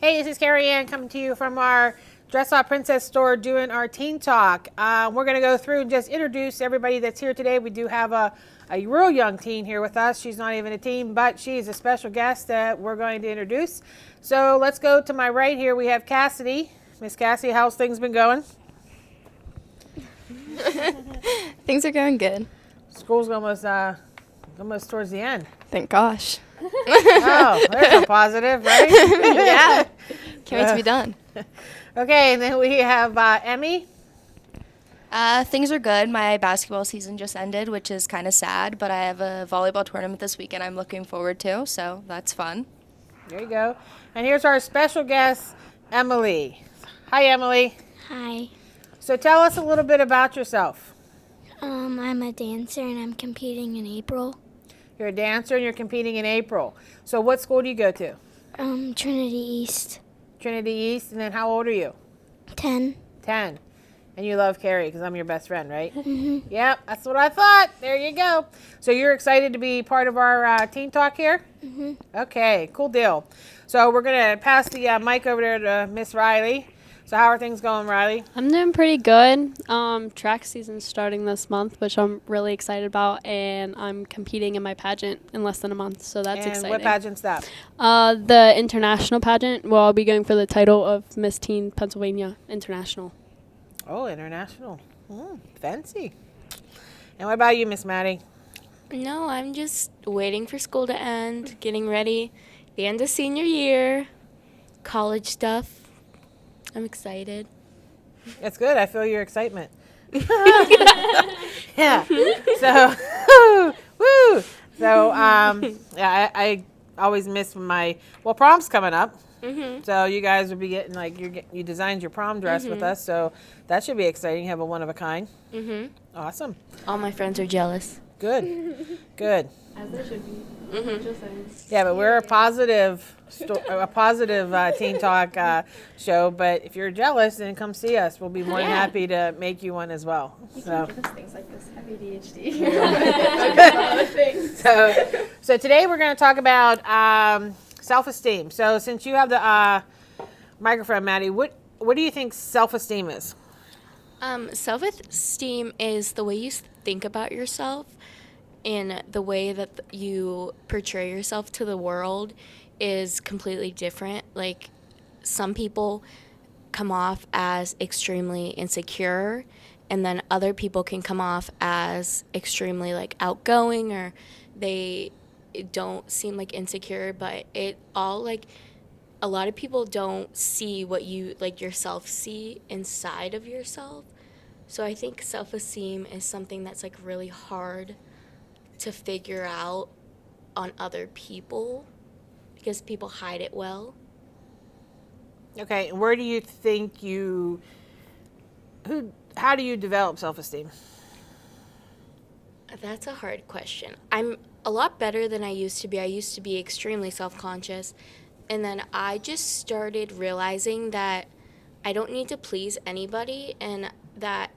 Hey, this is Carrie Ann coming to you from our Dress Up Princess store doing our teen talk. We're going to go through and just introduce everybody that's here today. We do have a real young teen here with us. She's not even a teen, but she's a special guest that we're going to introduce. So let's go to my right here. We have Cassidy. Miss Cassidy, how's things been going? Things are going good. School's almost towards the end. Thank gosh. Oh, there's a positive, right? Yeah. Can't wait to be done. Okay, and then we have Emmy. Things are good. My basketball season just ended, which is kind of sad, but I have a volleyball tournament this weekend I'm looking forward to, so that's fun. There you go. And here's our special guest, Emily. Hi, Emily. Hi. So tell us a little bit about yourself. I'm a dancer and I'm competing in April. You're a dancer and you're competing in April. So what school do you go to? Trinity East. Trinity East. And then how old are you? 10. 10. And you love Carrie because I'm your best friend, right? Mm-hmm. Yep, that's what I thought. There you go. So you're excited to be part of our Teen Talk here? Mm-hmm. Okay, cool deal. So we're going to pass the mic over there to Miss Riley. So how are things going, Riley? I'm doing pretty good. Track season's starting this month, which I'm really excited about, and I'm competing in my pageant in less than a month, so that's exciting. And what pageant's that? The international pageant. Well, I'll be going for the title of Miss Teen Pennsylvania International. Oh, international. Fancy. And what about you, Miss Maddie? No, I'm just waiting for school to end, getting ready. The end of senior year, college stuff. I'm excited. That's good. I feel your excitement. Yeah. So, woo. So, yeah, I always miss prom's coming up. Mm-hmm. So you guys will be getting you designed your prom dress with us. So that should be exciting. You have a one of a kind. Mm-hmm. Awesome. All my friends are jealous. Good. Good. As they should be. Mm-hmm. Just saying. Yeah, but we're a positive Teen Talk show. But if you're jealous, then come see us. We'll be more than happy to make you one as well. So Things like this heavy ADHD. So today we're going to talk about self-esteem. So since you have the microphone, Maddie, what do you think self-esteem is? Self-esteem is the way you think about yourself and the way that you portray yourself to the world is completely different. Like, some people come off as extremely insecure, and then other people can come off as extremely, outgoing, or they don't seem insecure, but it all, a lot of people don't see what you, yourself see inside of yourself. So I think self-esteem is something that's, really hard to figure out on other people because people hide it well. Okay, and where do you think how do you develop self-esteem? That's a hard question. I'm a lot better than I used to be. I used to be extremely self-conscious, and then I just started realizing that I don't need to please anybody, and that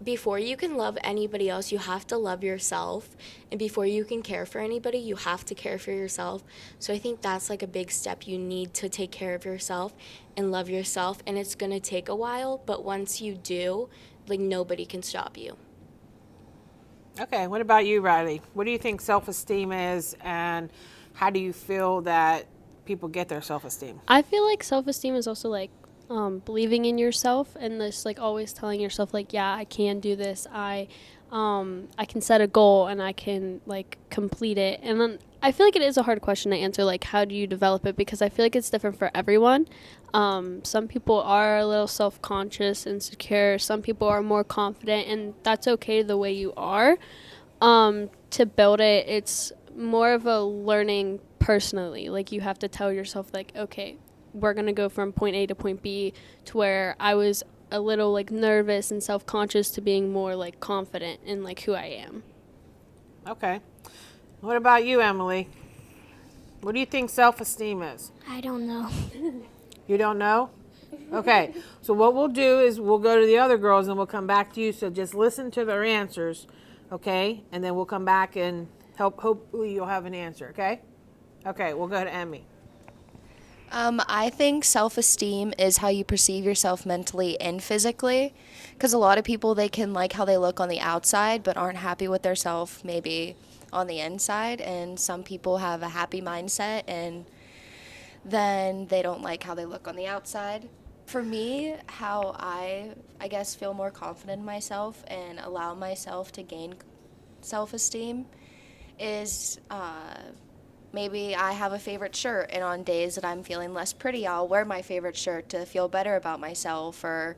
before you can love anybody else, you have to love yourself. And before you can care for anybody, you have to care for yourself. So I think that's a big step. You need to take care of yourself and love yourself. And it's going to take a while, but once you do, nobody can stop you. Okay, what about you, Riley? What do you think self-esteem is, and how do you feel that people get their self-esteem? I feel like self-esteem is also believing in yourself and this always telling yourself yeah, I can do this. I can set a goal and I can complete it. And then I feel like it is a hard question to answer, how do you develop it, because I feel like it's different for everyone. Some people are a little self-conscious, insecure. Some people are more confident, and that's okay the way you are. To build it, it's more of a learning personally. You have to tell yourself okay, we're going to go from point A to point B, to where I was a little nervous and self-conscious to being more confident in who I am. Okay. What about you, Emily? What do you think self-esteem is? I don't know. You don't know? Okay. So what we'll do is we'll go to the other girls and we'll come back to you. So just listen to their answers, okay? And then we'll come back and hopefully you'll have an answer, okay? Okay, we'll go to Emmy. I think self-esteem is how you perceive yourself mentally and physically, because a lot of people, they can like how they look on the outside but aren't happy with their self maybe on the inside, and some people have a happy mindset and then they don't like how they look on the outside. For me, how I guess feel more confident in myself and allow myself to gain self-esteem is maybe I have a favorite shirt, and on days that I'm feeling less pretty, I'll wear my favorite shirt to feel better about myself. Or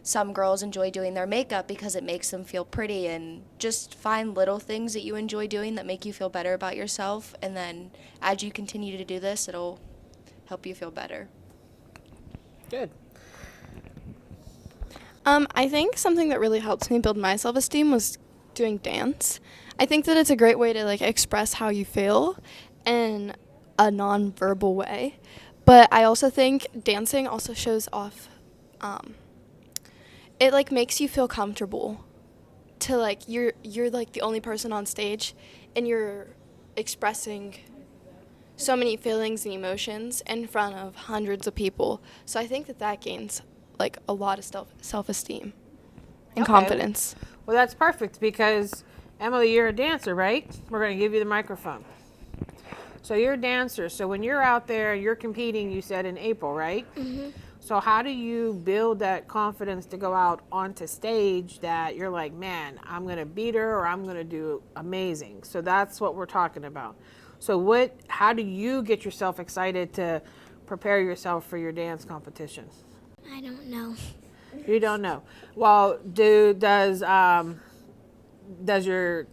some girls enjoy doing their makeup because it makes them feel pretty, and just find little things that you enjoy doing that make you feel better about yourself, and then as you continue to do this, it'll help you feel better. Good. I think something that really helps me build my self-esteem was doing dance. I think that it's a great way to like express how you feel in a non-verbal way. But I also think dancing also shows off, it like makes you feel comfortable to like you're like the only person on stage and you're expressing so many feelings and emotions in front of hundreds of people. So I think that that gains like a lot of self-esteem and Okay. confidence. Well, that's perfect because, Emily, you're a dancer, right? We're going to give you the microphone. So you're a dancer. So when you're out there, you're competing, you said in April, right? Mm-hmm. So how do you build that confidence to go out onto stage that you're like, man, I'm going to beat her or I'm going to do amazing? So that's what we're talking about. So how do you get yourself excited to prepare yourself for your dance competition? I don't know. You don't know. Well, does your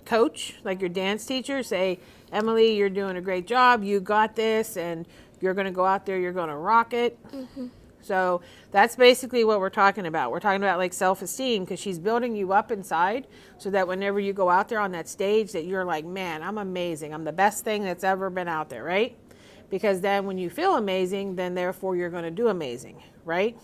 coach, like your dance teacher, say, Emily, you're doing a great job, you got this, and you're going to go out there, you're going to rock it? Mm-hmm. So that's basically what we're talking about. We're talking about like self-esteem, because she's building you up inside so that whenever you go out there on that stage that you're like, man, I'm amazing. I'm the best thing that's ever been out there, right? Because then when you feel amazing, then therefore you're going to do amazing, right?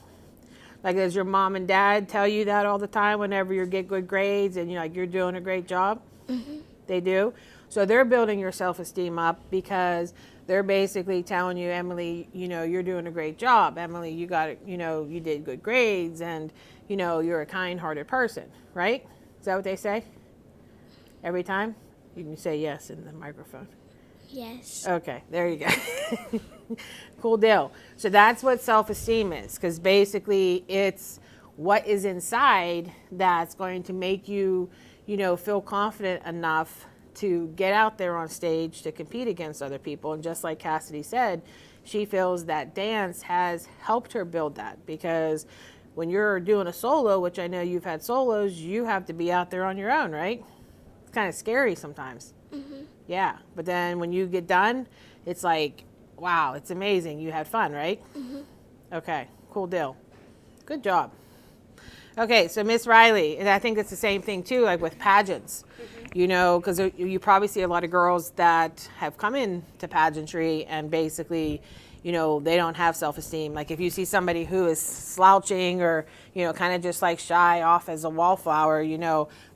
Like, does your mom and dad tell you that all the time whenever you get good grades and you're doing a great job? Mm-hmm. They do. So they're building your self-esteem up because they're basically telling you, Emily, you're doing a great job. Emily, you got it. You did good grades, and you're a kind-hearted person, right? Is that what they say? Every time? You can say yes in the microphone. Yes. Okay, there you go. Cool deal. So that's what self-esteem is, because basically it's what is inside that's going to make you, feel confident enough to get out there on stage to compete against other people. And just like Cassidy said, she feels that dance has helped her build that, because when you're doing a solo, which I know you've had solos, you have to be out there on your own, right? It's kind of scary sometimes. Mm-hmm. Yeah, but then when you get done, it's like, wow, it's amazing. You had fun, right? Mm-hmm. Okay, cool deal. Good job. Okay, so Miss Riley, and I think it's the same thing too, like with pageants, because you probably see a lot of girls that have come into pageantry and basically, they don't have self-esteem. Like if you see somebody who is slouching or, kind of just like shy off as a wallflower,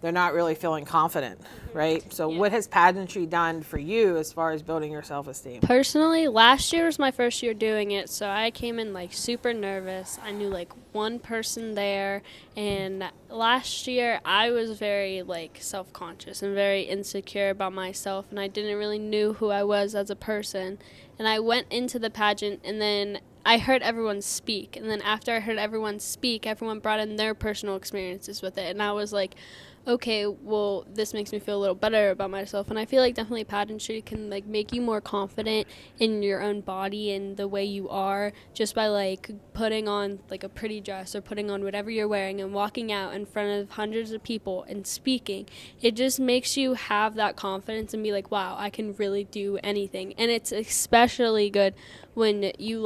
they're not really feeling confident, right? So what has pageantry done for you as far as building your self-esteem? Personally, last year was my first year doing it, so I came in like super nervous. I knew like one person there, and last year I was very like self-conscious and very insecure about myself, and I didn't really knew who I was as a person. And I went into the pageant, and then I heard everyone speak, and then after I heard everyone speak, everyone brought in their personal experiences with it, and I was like, okay, well, this makes me feel a little better about myself. And I feel like definitely pageantry can like make you more confident in your own body and the way you are, just by like putting on like a pretty dress or putting on whatever you're wearing and walking out in front of hundreds of people and speaking. It just makes you have that confidence and be like, wow, I can really do anything. And it's especially good when you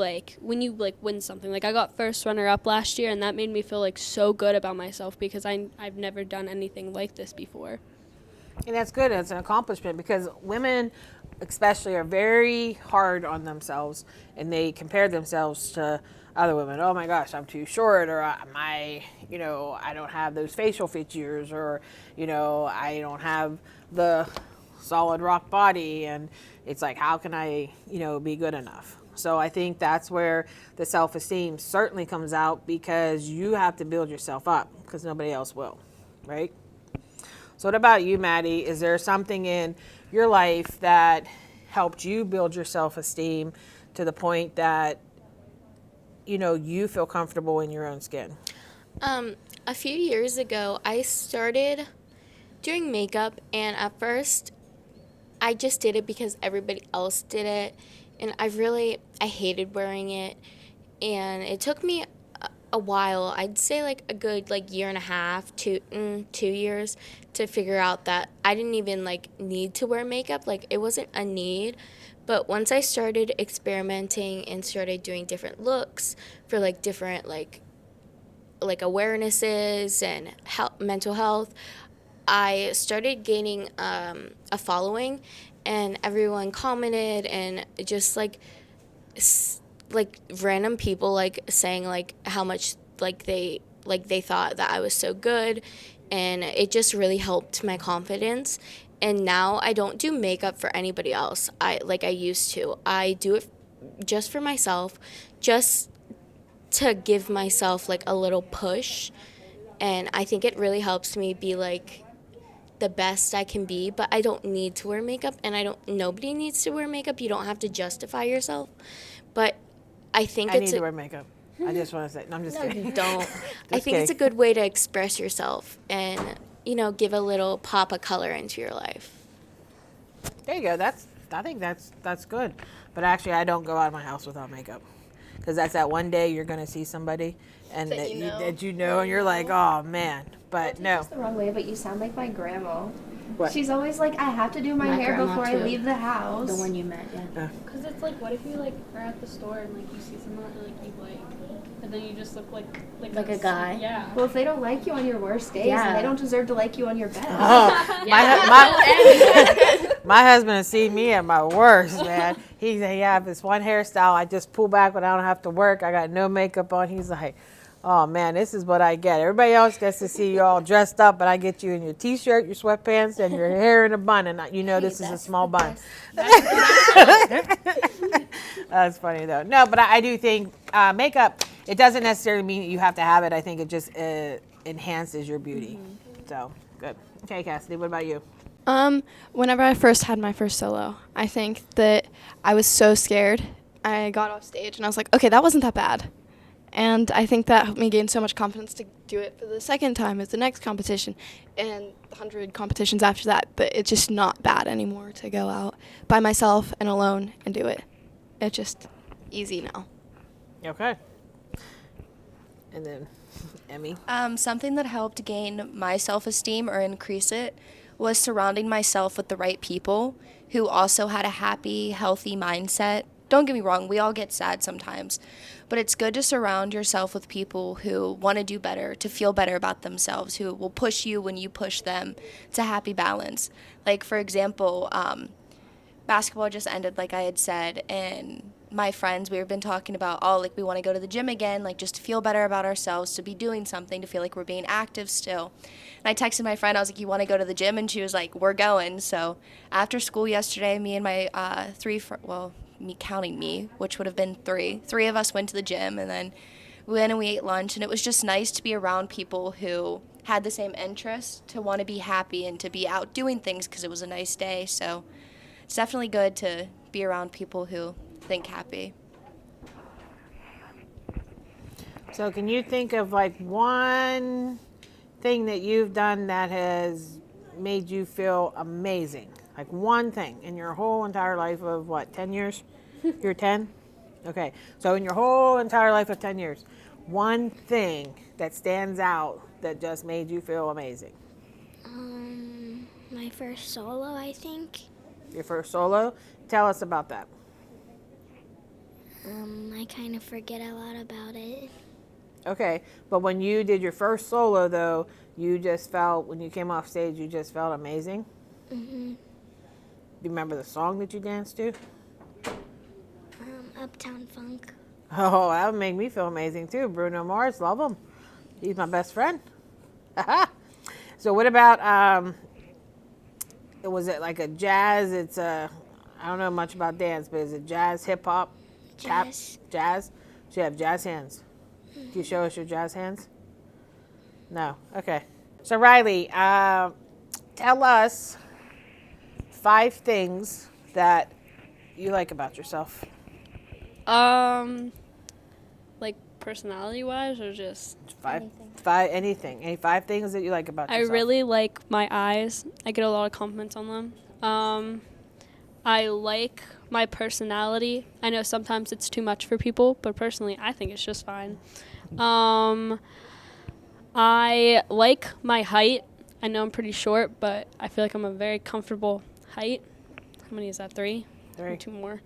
win something. Like I got first runner up last year, and that made me feel like so good about myself because I've never done anything like this before. And that's good. It's an accomplishment, because women especially are very hard on themselves, and they compare themselves to other women. Oh my gosh, I'm too short, or I don't have those facial features, or I don't have the solid rock body, and it's like, how can I be good enough? So I think that's where the self-esteem certainly comes out, because you have to build yourself up because nobody else will, right? So what about you, Maddie? Is there something in your life that helped you build your self-esteem to the point that, you know, you feel comfortable in your own skin? A few years ago, I started doing makeup, and at first, I just did it because everybody else did it, and I hated wearing it, and it took me a while. I'd say like a good year and a half, 2 years, to figure out that I didn't even need to wear makeup. Like, it wasn't a need. But once I started experimenting and started doing different looks for different awarenesses and mental health, I started gaining a following, and everyone commented, and just random people saying how much they thought that I was so good, and it just really helped my confidence. And now I don't do makeup for anybody else. I used to. I do it just for myself, just to give myself a little push, and I think it really helps me be the best I can be. But I don't need to wear makeup, and nobody needs to wear makeup. You don't have to justify yourself. But I think I need to wear makeup. I just want to say, no, I'm just kidding. you don't. I think kidding. it's a good way to express yourself and give a little pop of color into your life. There you go. I think that's good. But actually, I don't go out of my house without makeup, because that's that one day you're going to see somebody and that you know, and you're like, oh man. But no. That's the wrong way, but you sound like my grandma. What? She's always like, I have to do my hair grandma before I too. leave the house. The one you met, yeah. Because it's what if you are at the store and you see someone that you like, and then you just look like a guy. Yeah. Well, if they don't like you on your worst days, Yeah. then they don't deserve to like you on your best. Oh, my husband has seen me at my worst, man. He have this one hairstyle I just pull back when I don't have to work. I got no makeup on. He's like, oh man, this is what I get. Everybody else gets to see you all dressed up, but I get you in your t-shirt, your sweatpants, and your hair in a bun, and this is a small bun. That's funny though. No, but I do think makeup, it doesn't necessarily mean that you have to have it. I think it just enhances your beauty. Mm-hmm. So good. Okay, Cassidy, what about you? Whenever I first had my first solo, I think that I was so scared. I got off stage and I was like, okay, that wasn't that bad. And I think that helped me gain so much confidence to do it for the second time as the next competition and 100 competitions after that. But it's just not bad anymore to go out by myself and alone and do it. It's just easy now. Okay. And then, Emmy? Something that helped gain my self-esteem or increase it was surrounding myself with the right people who also had a happy, healthy mindset. Don't get me wrong, we all get sad sometimes, but it's good to surround yourself with people who want to do better, to feel better about themselves, who will push you when you push them. It's a happy balance. Like, for example, basketball just ended, like I had said, and my friends, we've been talking about, we want to go to the gym again, just to feel better about ourselves, to be doing something, to feel like we're being active still. And I texted my friend, I was like, you want to go to the gym? And she was like, we're going. So after school yesterday, me and my me counting me, which would have been three of us went to the gym, and then we went and we ate lunch, and it was just nice to be around people who had the same interests, to want to be happy and to be out doing things because it was a nice day. So it's definitely good to be around people who think happy. So can you think of one thing that you've done that has made you feel amazing? Like one thing in your whole entire life of 10 years? You're 10? Okay. So in your whole entire life of 10 years, one thing that stands out that just made you feel amazing? My first solo, I think. Your first solo? Tell us about that. I kind of forget a lot about it. Okay. But when you did your first solo, though, you just felt, when you came off stage, you just felt amazing? Mm-hmm. Do you remember the song that you danced to? Uptown Funk. Oh, that would make me feel amazing too. Bruno Mars, love him. He's my best friend. So what about, was it like a jazz? It's I don't know much about dance, but is it jazz, hip hop? Jazz. Jazz? So you have jazz hands. Can you show us your jazz hands? No. Okay. So Riley, tell us 5 things that you like about yourself. Like personality wise or just 5 anything. Any 5 things that you like about I yourself. really like my eyes. I get a lot of compliments on them. I like my personality. I know sometimes it's too much for people, but personally I think it's just fine. I like my height. I know I'm pretty short, but I feel like I'm a very comfortable height. How many is that? 3? 3. 2 more.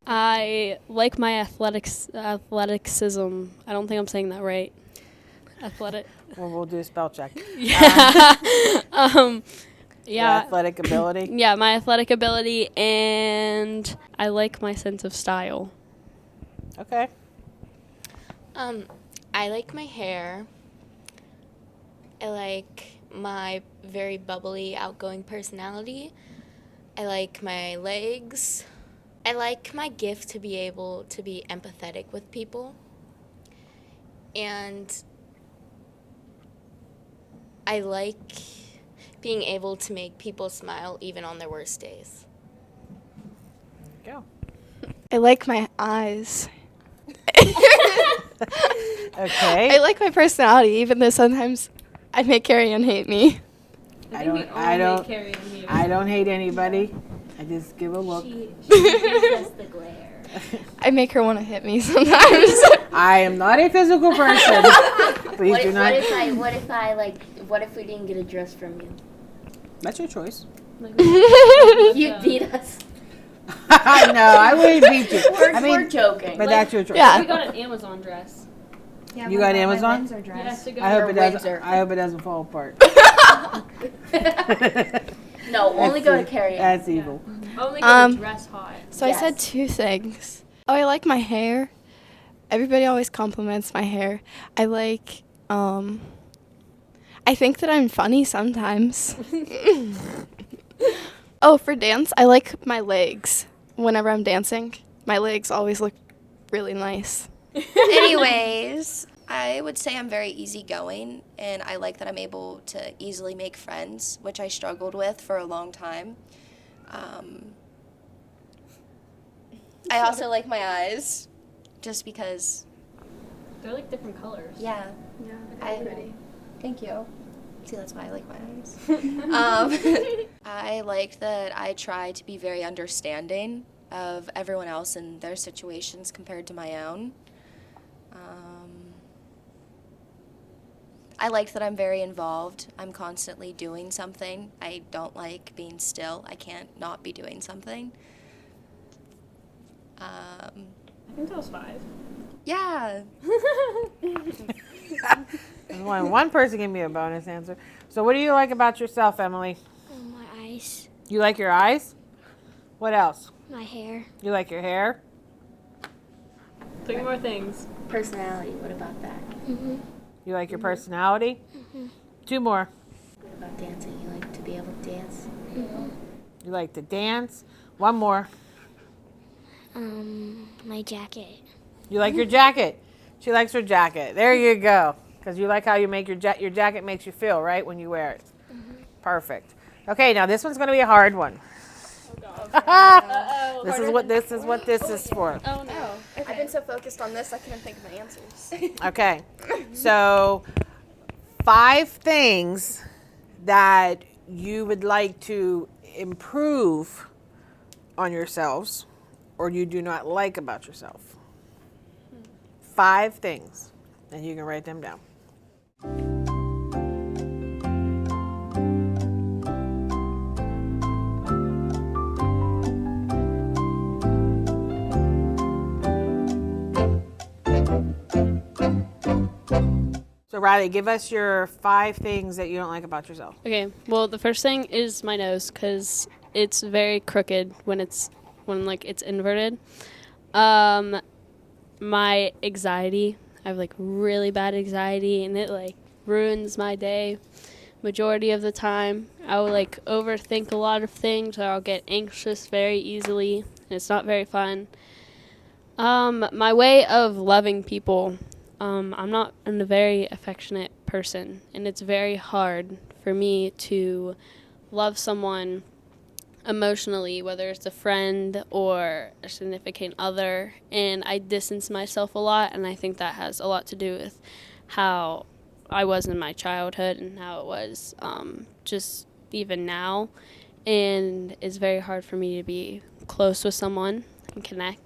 I like my athleticism. I don't think I'm saying that right. Athletic. Well, we'll do a spell check. Yeah. Your Yeah. athletic ability. Yeah, my athletic ability, and I like my sense of style. Okay. I like my hair. I like my very bubbly, outgoing personality. I like my legs. I like my gift to be able to be empathetic with people. And I like being able to make people smile even on their worst days. Go. I like my eyes. Okay. I like my personality, even though sometimes I make Carrie Ann hate me. I don't hate anybody. I just give a look. The glare. I make her want to hit me sometimes. I am not a physical person. Please do not. What if we didn't get a dress from you? That's your choice. You'd beat us. No, I wouldn't beat you. We're joking. But that's your choice. Yeah. We got an Amazon dress. Yeah, You my- got my Amazon? Windsor dress. I hope it doesn't. Windsor. I hope it doesn't fall apart. No, only go to That's Carrie. That's evil. Only Um, dress hot. So Yes. I said 2 things. Oh, I like my hair. Everybody always compliments my hair. I like, I think that I'm funny sometimes. Oh, for dance, I like my legs. Whenever I'm dancing, my legs always look really nice. Anyways, I would say I'm very easygoing, and I like that I'm able to easily make friends, which I struggled with for a long time. I also like my eyes, just because, They're like different colors. yeah. Yeah, pretty. Thank you. See, that's why I like my eyes. I like that I try to be very understanding of everyone else and their situations compared to my own. I like that I'm very involved. I'm constantly doing something. I don't like being still. I can't not be doing something. I think that was 5. Yeah. One person gave me a bonus answer. So what do you like about yourself, Emily? My eyes. You like your eyes? What else? My hair. You like your hair? 3 more things. Personality, what about that? You like your personality? 2 more. What about dancing? You like to be able to dance? You like to dance? 1 more. My jacket. You like your jacket? She likes her jacket. There you go. Because you like how you make your jacket makes you feel, right, when you wear it. Perfect. Okay, now this one's going to be a hard one. This is what this is for. Oh no. I've been so focused on this, I couldn't think of my answers. Okay. So 5 things that you would like to improve on yourselves or you do not like about yourself. 5 things. And you can write them down. So Riley, give us your 5 things that you don't like about yourself. Okay. Well, the first thing is my nose because it's very crooked when it's inverted. My anxiety. I have like really bad anxiety, and it like ruins my day. Majority of the time, I will like overthink a lot of things, or I'll get anxious very easily, and it's not very fun. My way of loving people. I'm not a very affectionate person, and it's very hard for me to love someone emotionally, whether it's a friend or a significant other, and I distance myself a lot, and I think that has a lot to do with how I was in my childhood and how it was just even now, and it's very hard for me to be close with someone and connect.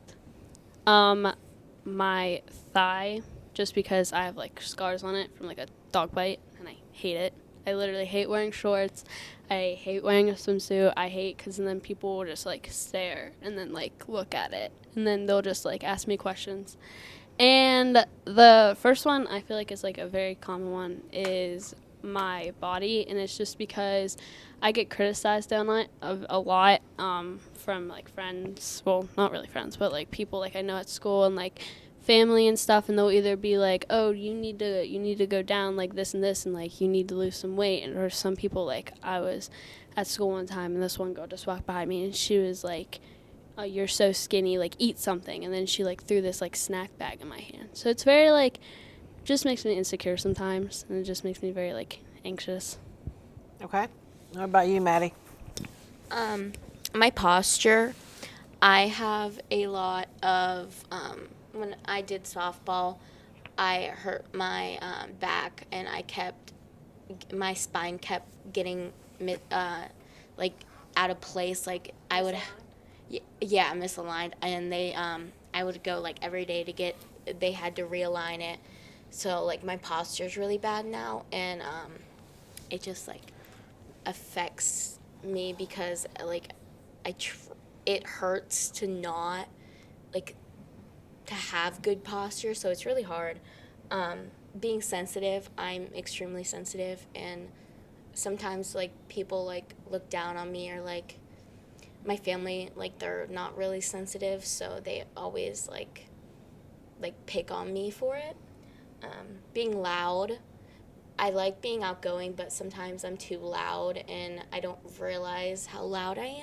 My thigh, just because I have like scars on it from like a dog bite, and I hate it. I literally hate wearing shorts. I hate wearing a swimsuit. I hate because then people will just like stare and then like look at it, and then they'll just like ask me questions. And the first one I feel like is like a very common one is my body, and it's just because I get criticized on it a lot from like friends, well, not really friends, but like people like I know at school and like family and stuff, and they'll either be like, oh, you need to go down like this and like you need to lose some weight. And or some people, like I was at school one time and this one girl just walked behind me and she was like, oh, you're so skinny, like eat something. And then she like threw this like snack bag in my hand. So it's very like, just makes me insecure sometimes, and it just makes me very like anxious. Okay. What about you, Maddie? My posture, I have a lot of, when I did softball, I hurt my back, and my spine kept getting like out of place. Like I would, yeah, misaligned, and I would go like every day they had to realign it. So like my posture is really bad now, and it just like affects me because like it hurts to not like to have good posture, so it's really hard. Being sensitive, I'm extremely sensitive, and sometimes like people like look down on me, or like my family, like they're not really sensitive, so they always like pick on me for it. Being loud, I like being outgoing, but sometimes I'm too loud and I don't realize how loud I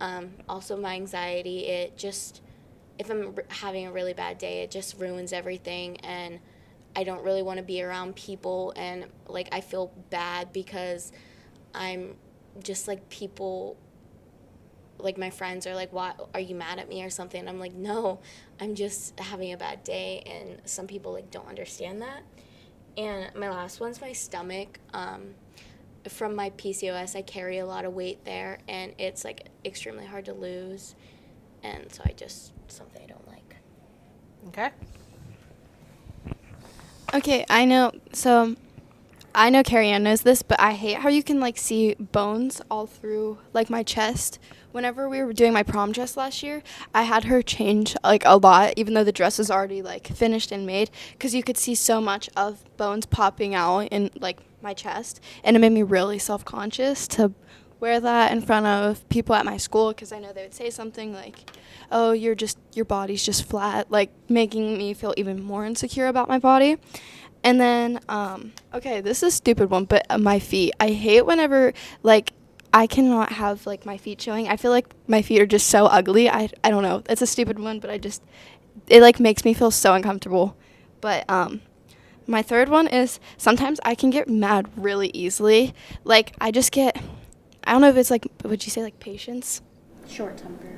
am. Also my anxiety, if I'm having a really bad day, it just ruins everything, and I don't really want to be around people, and like I feel bad because I'm just like people, like my friends are like, why are you mad at me or something? And I'm like, no, I'm just having a bad day, and some people like don't understand that. And my last one's my stomach. From my PCOS, I carry a lot of weight there, and it's like extremely hard to lose, and so something I don't like. Okay. Okay, I know Carrie Ann knows this, but I hate how you can like see bones all through like my chest. Whenever we were doing my prom dress last year, I had her change like a lot, even though the dress was already like finished and made, because you could see so much of bones popping out in like my chest, and it made me really self-conscious to wear that in front of people at my school, because I know they would say something like, oh, your body's just flat, like making me feel even more insecure about my body. And then, okay, this is a stupid one, but my feet. I hate whenever, like, I cannot have, like, my feet showing. I feel like my feet are just so ugly. I don't know. It's a stupid one, but it, like, makes me feel so uncomfortable. But, my third one is sometimes I can get mad really easily. Like, I don't know if it's, like, would you say, like, patience? Short temper.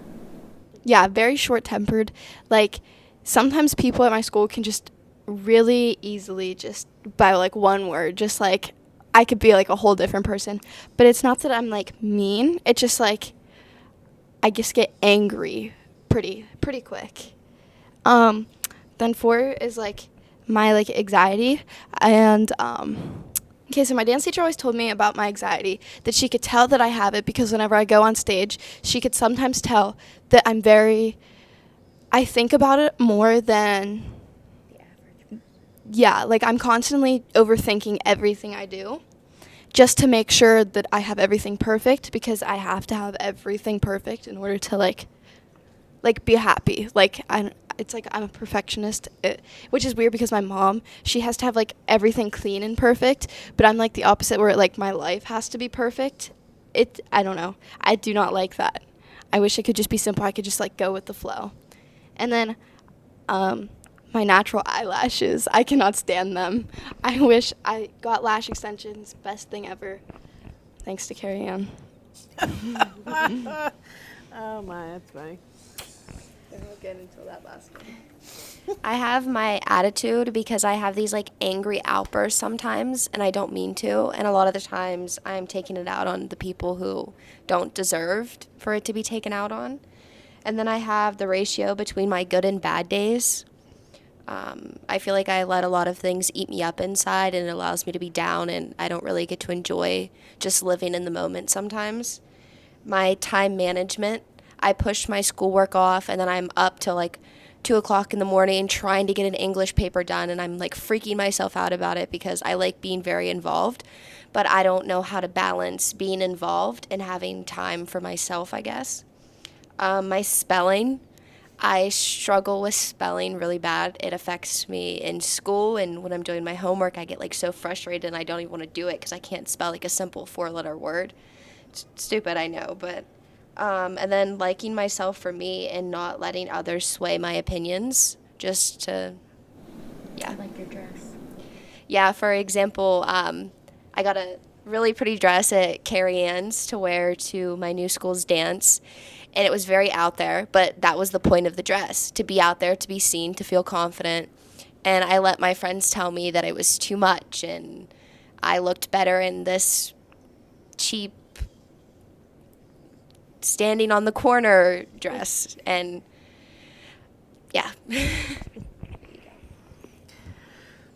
Yeah, very short-tempered. Like, sometimes people at my school can just really easily, just by like one word, just like I could be like a whole different person. But it's not that I'm like mean, it's just like I just get angry pretty quick. Then 4 is like my like anxiety, and okay, so my dance teacher always told me about my anxiety, that she could tell that I have it because whenever I go on stage, she could sometimes tell that I think about it more than, yeah, like I'm constantly overthinking everything I do just to make sure that I have everything perfect, because I have to have everything perfect in order to like be happy. Like it's like I'm a perfectionist, which is weird because my mom, she has to have like everything clean and perfect, but I'm like the opposite, where like my life has to be perfect. I don't know. I do not like that. I wish it could just be simple. I could just like go with the flow. And then My natural eyelashes. I cannot stand them. I wish I got lash extensions. Best thing ever. Thanks to Carrie Ann. Oh my, that's funny. We'll get into that last one. I have my attitude because I have these like angry outbursts sometimes and I don't mean to. And a lot of the times I'm taking it out on the people who don't deserve for it to be taken out on. And then I have the ratio between my good and bad days. I feel like I let a lot of things eat me up inside and it allows me to be down and I don't really get to enjoy just living in the moment sometimes. My time management, I push my schoolwork off and then I'm up till like 2 o'clock in the morning trying to get an English paper done and I'm like freaking myself out about it because I like being very involved, but I don't know how to balance being involved and having time for myself, I guess. My spelling, I struggle with spelling really bad. It affects me in school, and when I'm doing my homework, I get like so frustrated and I don't even want to do it because I can't spell like a simple 4-letter word. It's stupid, I know, but and then liking myself for me and not letting others sway my opinions, just to, yeah. Like your dress. Yeah, for example, I got a really pretty dress at Carrie Ann's to wear to my new school's dance. And it was very out there, but that was the point of the dress, to be out there, to be seen, to feel confident. And I let my friends tell me that it was too much and I looked better in this cheap standing on the corner dress. And yeah.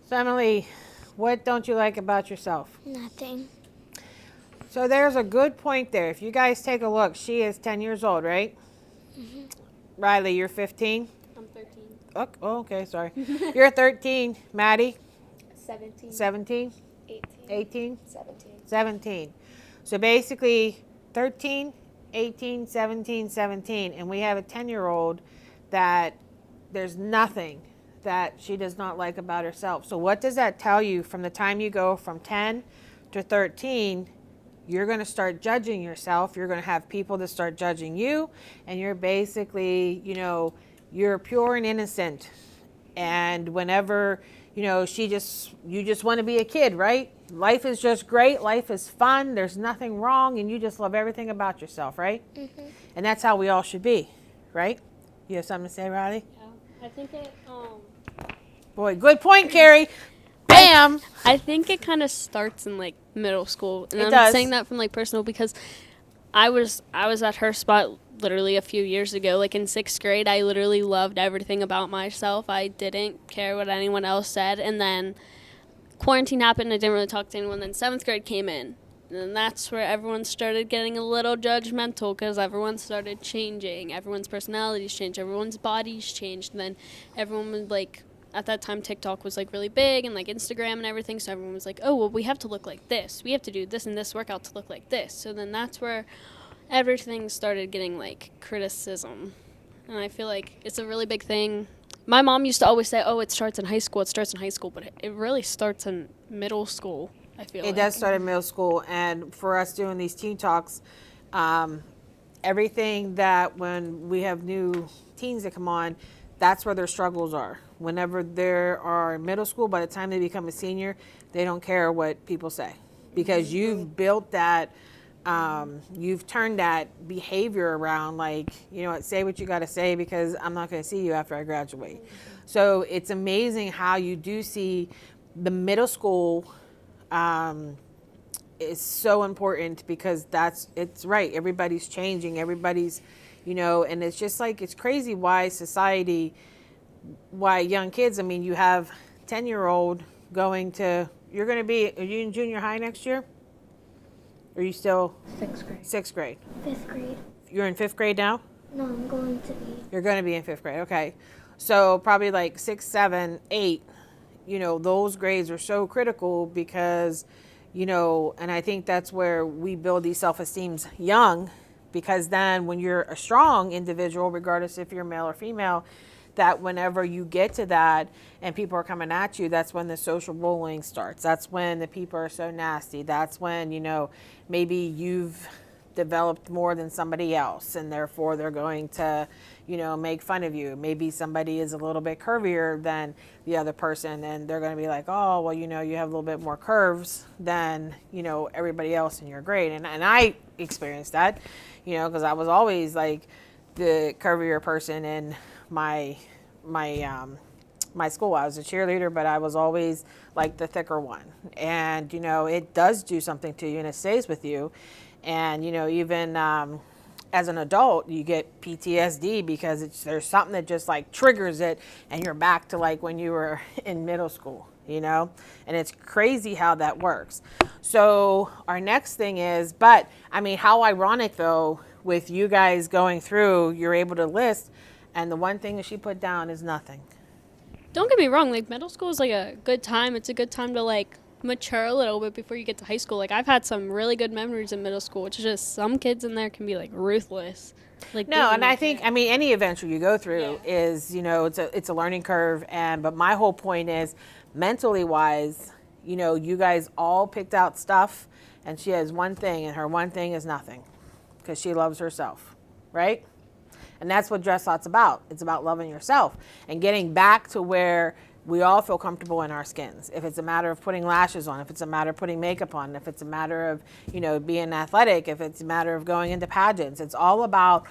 So Emily, what don't you like about yourself? Nothing. So there's a good point there. If you guys take a look, she is 10 years old, right? Mm-hmm. Riley, you're 15? I'm 13. Oh, okay, sorry. You're 13. Maddie? 17. 17? 18. 18? 17. 17. So basically 13, 18, 17, 17. And we have a 10-year-old that there's nothing that she does not like about herself. So what does that tell you from the time you go from 10 to 13? You're going to start judging yourself. You're going to have people that start judging you. And you're basically, you're pure and innocent. And whenever, you just want to be a kid, right? Life is just great. Life is fun. There's nothing wrong. And you just love everything about yourself, right? Mm-hmm. And that's how we all should be, right? You have something to say, Riley? Yeah, I think it. Boy, good point, Carrie. Bam! I think it kind of starts in like middle school, and It I'm does. saying that from like personal because I was at her spot literally a few years ago. Like in 6th grade, I literally loved everything about myself. I didn't care what anyone else said, and then quarantine happened. I didn't really talk to anyone. Then 7th grade came in, and then that's where everyone started getting a little judgmental because everyone started changing. Everyone's personalities changed. Everyone's bodies changed. And then everyone was like. At that time, TikTok was like really big and like Instagram and everything. So everyone was like, oh, well, we have to look like this. We have to do this and this workout to look like this. So then that's where everything started getting like criticism. And I feel like it's a really big thing. My mom used to always say, oh, it starts in high school. It starts in high school. But it really starts in middle school, I feel like. It does start in middle school. And for us doing these teen talks, everything that when we have new teens that come on, that's where their struggles are. Whenever they are in middle school, by the time they become a senior, they don't care what people say because you've built that, you've turned that behavior around. Like, say what you got to say because I'm not going to see you after I graduate. So it's amazing how you do see the middle school is so important because it's right. Everybody's changing. Everybody's, and it's just like, it's crazy why young kids, you have 10-year-old going to, are you in junior high next year? Are you still? 6th grade. 6th grade. 5th grade. You're in 5th grade now? No, I'm going to be. You're going to be in 5th grade. Okay. So probably like 6, 7, 8, those grades are so critical because, and I think that's where we build these self-esteems young. Because then when you're a strong individual, regardless if you're male or female, that whenever you get to that and people are coming at you, that's when the social bullying starts. That's when the people are so nasty. That's when, maybe you've developed more than somebody else, and therefore they're going to, make fun of you. Maybe somebody is a little bit curvier than the other person, and they're going to be like, oh, well, you have a little bit more curves than, everybody else in your grade. And I experienced that, because I was always like the curvier person in my school. I was a cheerleader, but I was always like the thicker one. And, it does do something to you and it stays with you. And, even as an adult, you get PTSD because there's something that just like triggers it and you're back to like when you were in middle school, and it's crazy how that works. So our next thing is, but I mean, how ironic though, with you guys going through, you're able to list, and the one thing that she put down is nothing. Don't get me wrong, like middle school is like a good time. It's a good time to like mature a little bit before you get to high school. Like I've had some really good memories in middle school, which is just some kids in there can be like ruthless. Like no, and I think any adventure you go through is, it's a learning curve, but my whole point is mentally wise, you guys all picked out stuff, and she has one thing, and her one thing is nothing, because she loves herself, right? And that's what Dress Thought's about. It's about loving yourself and getting back to where we all feel comfortable in our skins. If it's a matter of putting lashes on, if it's a matter of putting makeup on, if it's a matter of, being athletic, if it's a matter of going into pageants, it's all about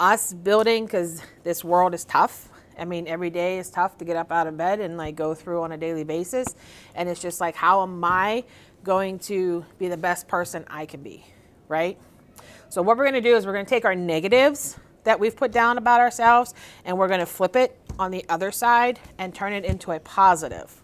us building, because this world is tough. I mean, every day is tough to get up out of bed and like go through on a daily basis. And it's just like, how am I going to be the best person I can be, right? So what we're going to do is we're going to take our negatives that we've put down about ourselves, and we're going to flip it on the other side and turn it into a positive.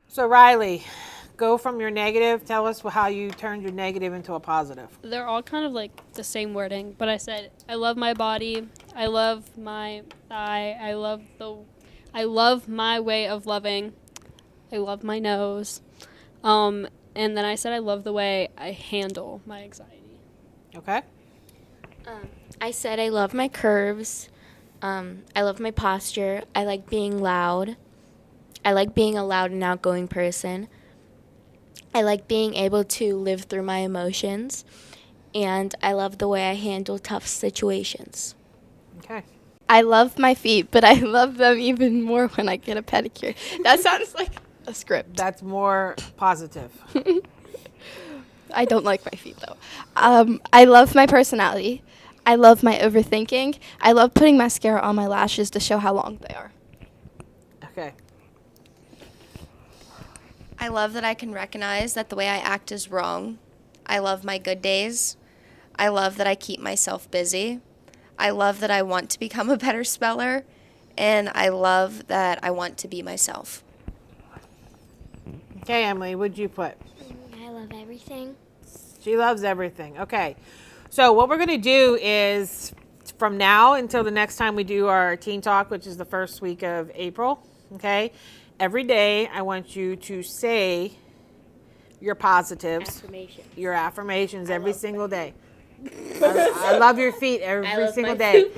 So Riley, go from your negative. Tell us how you turned your negative into a positive. they're all kind of like the same wording, but I said I love my body, I love my thigh, I love my way of loving, I love my nose, and then I said I love the way I handle my anxiety. Okay. I said I love my curves. I love my posture. I like being loud. I like being a loud and outgoing person. I like being able to live through my emotions. And I love the way I handle tough situations. Okay. I love my feet, but I love them even more when I get a pedicure. That sounds like a script. That's more positive. I don't like my feet, though. I love my personality. I love my overthinking. I love putting mascara on my lashes to show how long they are. Okay. I love that I can recognize that the way I act is wrong. I love my good days. I love that I keep myself busy. I love that I want to become a better speller. And I love that I want to be myself. Okay, Emily, what'd you put? I love everything. She loves everything. Okay. So what we're going to do is from now until the next time we do our Teen Talk, which is the first week of April, okay, every day I want you to say your positives, your affirmations every single day. I love your feet every single day.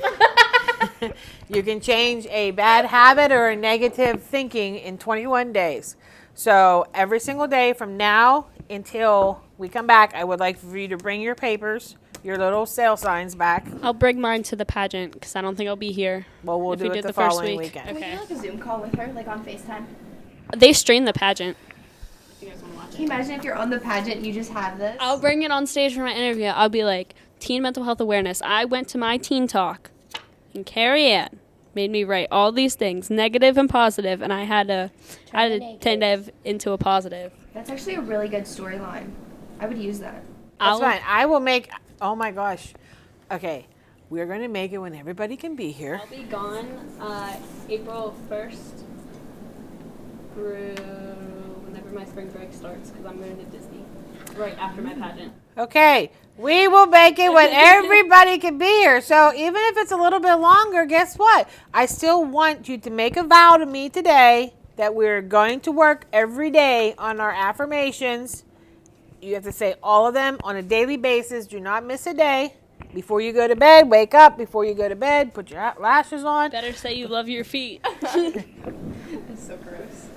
You can change a bad habit or a negative thinking in 21 days. So every single day from now until we come back, I would like for you to bring your papers, your little sale signs back. I'll bring mine to the pageant because I don't think I'll be here. Well, we'll if do we it did the first following week. weekend. Can we do like a Zoom call with her, like on FaceTime? They stream the pageant. Can you imagine if you're on the pageant, you just have this? I'll bring it on stage for my interview. I'll be like, teen mental health awareness. I went to my Teen Talk, and Carrie Ann made me write all these things, negative and positive, and I had to turn it into a positive. That's actually a really good storyline. I would use that. That's fine. I will make, oh my gosh. Okay. We're going to make it when everybody can be here. I'll be gone April 1st through whenever my spring break starts because I'm going to Disney right after my pageant. Okay. We will make it when everybody can be here. So even if it's a little bit longer, guess what? I still want you to make a vow to me today that we're going to work every day on our affirmations You have to say all of them on a daily basis. Do not miss a day. Before you go to bed, wake up. Before you go to bed, put your lashes on. Better say you love your feet. It's so gross.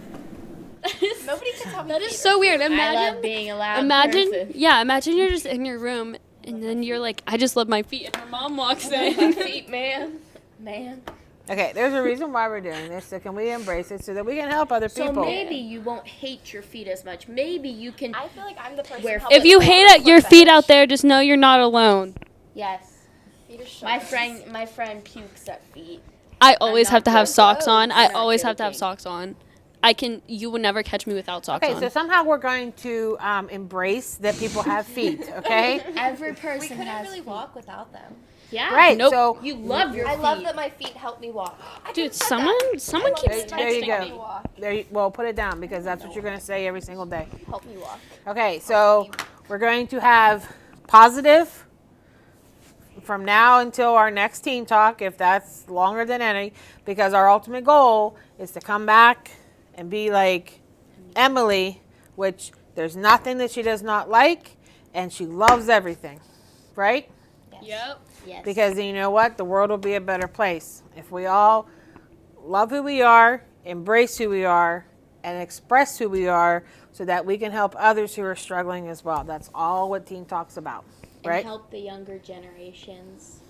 Nobody can tell me. That is so weird. I Imagine, love being a loud imagine, person. yeah, imagine you're just in your room and then you're like, I just love my feet, and her mom walks My in. feet, man. Okay, there's a reason why we're doing this. So can we embrace it so that we can help other So people? maybe you won't hate your feet as much. Maybe you can. I feel like I'm the person. Where- If you hate your feet out there, just know you're not alone. Yes. My friend pukes at feet. I always not have to have joking. socks on. I I'm not always have to have joking. socks on. You will never catch me without socks Okay, on. so somehow we're going to embrace that people have feet, okay? Every We person couldn't has really feet. walk without them. Yeah. Right, Nope. so You love your I feet. love that my feet help me walk. Dude, someone keeps there you texting go. me. well, put it down because that's what you're going to say every single day. Help me walk. Okay, so we're going to have positive from now until our next team talk, if that's longer than any, because our ultimate goal is to come back and be like Emily, which there's nothing that she does not like, and she loves everything, right? Yep. Yes. Because you know what? The world will be a better place if we all love who we are, embrace who we are, and express who we are so that we can help others who are struggling as well. That's all what Teen Talk's about, right? And help the younger generations.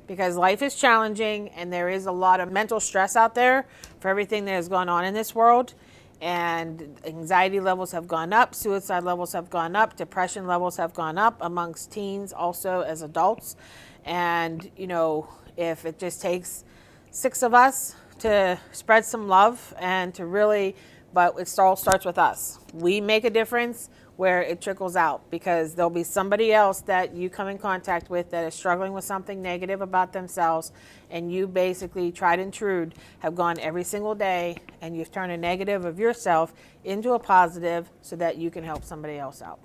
Because life is challenging and there is a lot of mental stress out there for everything that has gone on in this world. And anxiety levels have gone up, suicide levels have gone up, depression levels have gone up amongst teens, also as adults. And, you know, if it just takes 6 of us to spread some love and to really, but it all starts with us. We make a difference where it trickles out, because there'll be somebody else that you come in contact with that is struggling with something negative about themselves, and you basically, tried and true, have gone every single day and you've turned a negative of yourself into a positive so that you can help somebody else out.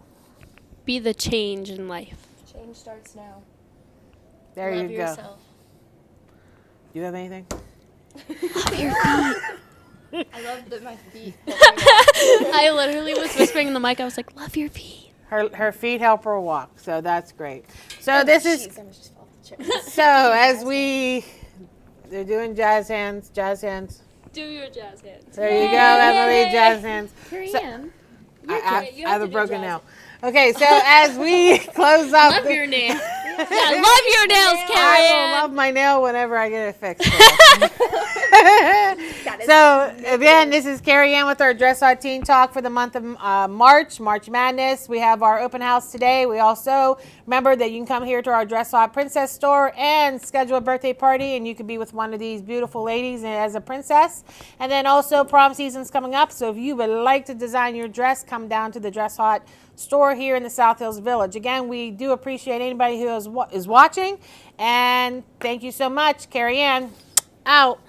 Be the change in life. Change starts now. There Love you go. yourself. Do you have anything? I love that my feet. I literally was whispering in the mic. I was like, love your feet. Her feet help her walk, so that's great. So this is Jeez, I'm just fall off the chair. so as they're doing jazz hands. Do your jazz hands. There you go, Emily, jazz hands. Here So- I am. I you have have a to do broken jazz. nail. Okay, so as we close up, Love your name. Yeah, love your nails, I Carrie will Ann. love my nail whenever I get it fixed. So again, this is Carrie Ann with our Dressage Teen Talk for the month of March Madness. We have our open house today. We also remember that you can come here to our Dressage Princess store and schedule a birthday party, and you could be with one of these beautiful ladies as a princess. And then also prom season's coming up, so if you would like to design your dress, come down to the Dressage store here in the South Hills Village. Again, we do appreciate anybody who is watching, and thank you so much. Carrie Ann, out.